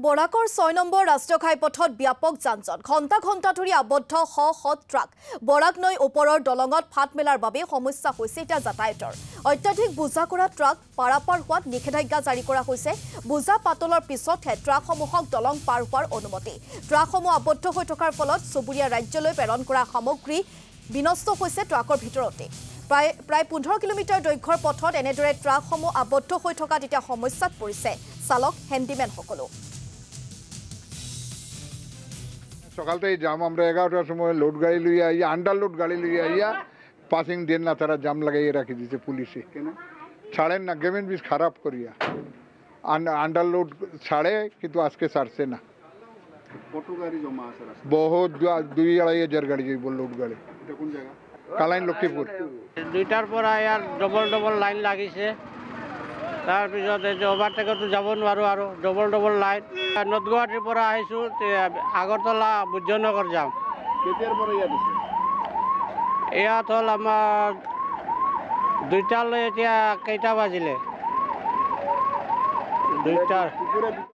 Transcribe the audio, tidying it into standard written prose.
বৰাকৰ 6 number ৰাষ্ট্ৰীয় ঘাইপথত ব্যাপক যান-জঁট ঘণ্টা ঘণ্টা ধৰি আবদ্ধ শ ট্ৰাক বৰাক নৈ ওপৰৰ দলঙত ফাট মেলাৰ বাবে সমস্যা হৈছে এতিয়া যাতায়াতৰ অত্যাধিক বোজা কৰা ট্ৰাক পাৰাপাৰ হোৱাত নিষেধাজ্ঞা জাৰি কৰা হৈছে বোজা পাতলৰ পিছতহে ট্ৰাকসমূহক দলং পাৰ হোৱাৰ অনুমতি ট্ৰাকসমূহ আবদ্ধ হৈ থকাৰ ফলত চুবুৰীয়া ৰাজ্যলৈ প্ৰেৰণ কৰা সামগ্ৰী বিনষ্ট হৈছে ট্ৰাকৰ ভিতৰতে প্ৰায় 15 কিলোমিটাৰ দৈৰ্ঘ্যৰ পথত এনেদৰে ট্ৰাকসমূহ আবদ্ধ হৈ থকাত এতিয়া সমস্যাত পৰিছে চালক হেণ্ডিমেনসকলো সকালতে জাম আমরা 11টার সময় লোড গাড়ি লইয়া আইয়া আন্ডার লোড গাড়ি লইয়া আইয়া পাসিং দেন না তারা জাম লাগাইয়া রাখি দিয়েছে পুলিশে ছাড়েন না গেমেন বিষ খারাপ করিয়া আন্ডার লোড ছাড়ে কিন্তু আজকে ছাড়ছে না কত গাড়ি জমা আছে বহুত 2-2.5 গাড়ি যাইব লোড গাড়ি এটা কোন জায়গা কালাইন লক্ষ্মীপুর দুইটার পর ইয়ার ডবল লাইন লাগিছে তাৰপিছত এই ওভাৰটেকতো যাব নোৱাৰো আৰু ডবল লাইন নৰ্থ গুৱাহাটীৰ পৰা আহিছোঁ আগৰতলা বুদ্ধনগৰ যাম কেতিয়াৰ পৰা ইয়াত আছে ইয়াত হ'ল আমাৰ 2টালৈ এতিয়া কেইটা বাজিলে 2টাৰ